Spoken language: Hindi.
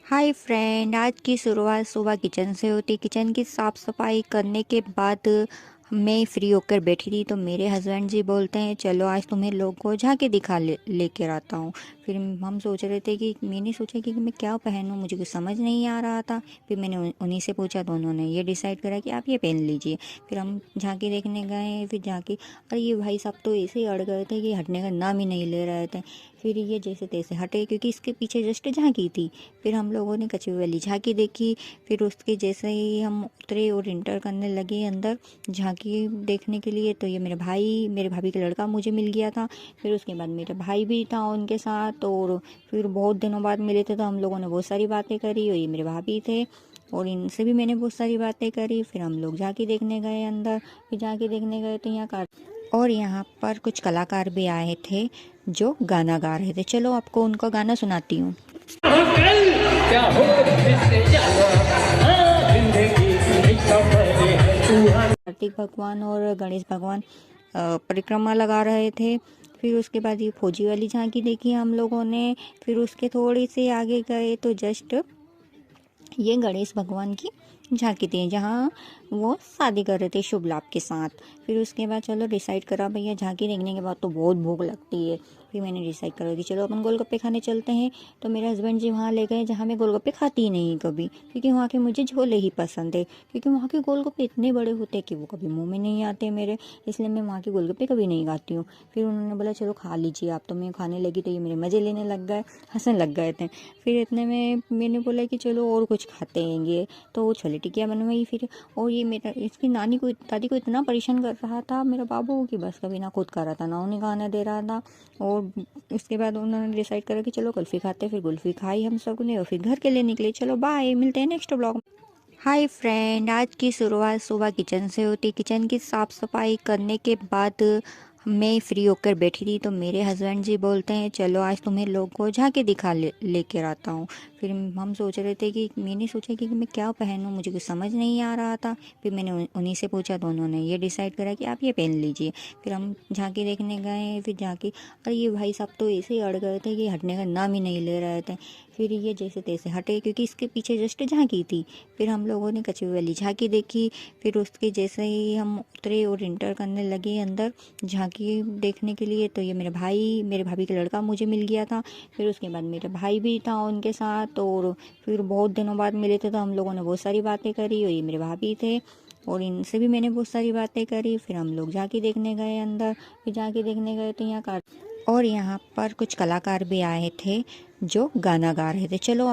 हाय फ्रेंड, आज की शुरुआत सुबह किचन से होती। किचन की साफ सफाई करने के बाद मैं फ्री होकर बैठी थी तो मेरे हस्बैंड जी बोलते हैं चलो आज तुम्हें लोग को झांकी दिखा लेकर आता हूँ। फिर हम सोच रहे थे कि मैंने सोचा कि मैं क्या पहनूं, मुझे कुछ समझ नहीं आ रहा था। फिर मैंने उन्हीं से पूछा तो उन्होंने ये डिसाइड करा कि आप ये पहन लीजिए। फिर हम झांकी देखने गए। फिर झांकी, अरे ये भाई साहब तो ऐसे ही अड़ गए थे कि हटने का नाम ही नहीं ले रहे थे। फिर ये जैसे तैसे हटे क्योंकि इसके पीछे जस्ट झांकी थी। फिर हम लोगों ने कछुए वाली झांकी देखी। फिर उसके जैसे ही हम उतरे और इंटर करने लगे अंदर झांकी देखने के लिए, तो ये मेरे भाभी का लड़का मुझे मिल गया था। फिर उसके बाद मेरा भाई भी था उनके साथ, और फिर बहुत दिनों बाद मिले थे तो हम लोगों ने बहुत सारी बातें करी। और ये मेरे भाभी थे और इनसे भी मैंने बहुत सारी बातें करी। फिर हम लोग झांकी देखने गए अंदर। फिर झांकी देखने गए तो और यहाँ पर कुछ कलाकार भी आए थे जो गाना गा रहे थे। चलो आपको उनका गाना सुनाती हूँ। क्या हो कार्तिक भगवान और गणेश भगवान परिक्रमा लगा रहे थे। फिर उसके बाद ये फौजी वाली झांकी देखी हम लोगों ने। फिर उसके थोड़ी से आगे गए तो जस्ट ये गणेश भगवान की झांकी थी जहाँ वो शादी कर रहे थे शुभ लाभ के साथ। फिर उसके बाद चलो डिसाइड करा भैया, झांकी देखने के बाद तो बहुत भूख लगती है। फिर मैंने डिसाइड करा कि चलो अपन गोलगप्पे खाने चलते हैं। तो मेरे हस्बैंड जी वहाँ ले गए जहाँ मैं गोलगप्पे खाती ही नहीं कभी, क्योंकि वहाँ के मुझे झोले ही पसंद है। क्योंकि वहाँ के गोलगप्पे इतने बड़े होते हैं कि वो कभी मुँह में नहीं आते मेरे, इसलिए मैं वहाँ के गोलगप्पे कभी नहीं खाती हूँ। फिर उन्होंने बोला चलो खा लीजिए आप। तो मैं खाने लगी तो ये मेरे मज़े लेने लग गए, हंसने लग गए थे। फिर इतने में मैंने बोला कि चलो और कुछ खाते हैं ये, तो वो छोले टिकिया बनवाई फिर। और ये मेरा इसकी दादी को इतना परेशान कर रहा था मेरा बाबू कि बस कभी ना खुद कर रहा था ना उन्हें खाना दे रहा था। और इसके बाद उन्होंने डिसाइड करा कि चलो कुल्फ़ी खाते। फिर कुल्फ़ी खाई हम सब ने और फिर घर के लिए निकले। चलो बाय, मिलते हैं नेक्स्ट ब्लॉग। हाय फ्रेंड, आज की शुरुआत सुबह किचन से होती। किचन की साफ़ सफाई करने के बाद मैं फ्री होकर बैठी थी तो मेरे हस्बैंड जी बोलते हैं चलो आज तुम्हें लोग को झांकी दिखा लेकर आता हूँ। फिर हम सोच रहे थे कि मैंने सोचा कि मैं क्या पहनूं, मुझे कुछ समझ नहीं आ रहा था। फिर मैंने उन्हीं से पूछा तो उन्होंने ये डिसाइड करा कि आप ये पहन लीजिए। फिर हम झांकी देखने गए। फिर झांकी, अरे ये भाई साहब तो ऐसे ही अड़ गए थे कि हटने का नाम ही नहीं ले रहे थे। फिर ये जैसे तैसे हटे क्योंकि इसके पीछे जस्ट झांकी थी। फिर हम लोगों ने कछुए वाली झांकी देखी। फिर उसके जैसे ही हम उतरे और इंटर करने लगे अंदर झांकी देखने के लिए, तो ये मेरे भाभी का लड़का मुझे मिल गया था। फिर उसके बाद मेरा भाई भी था उनके साथ, और फिर बहुत दिनों बाद मिले थे तो हम लोगों ने बहुत सारी बातें करी। और ये मेरे भाभी थे और इनसे भी मैंने बहुत सारी बातें करी। फिर हम लोग झांकी देखने गए अंदर। फिर झांकी देखने गए तो और यहाँ पर कुछ कलाकार भी आए थे जो गाना गा रहे थे। चलो आप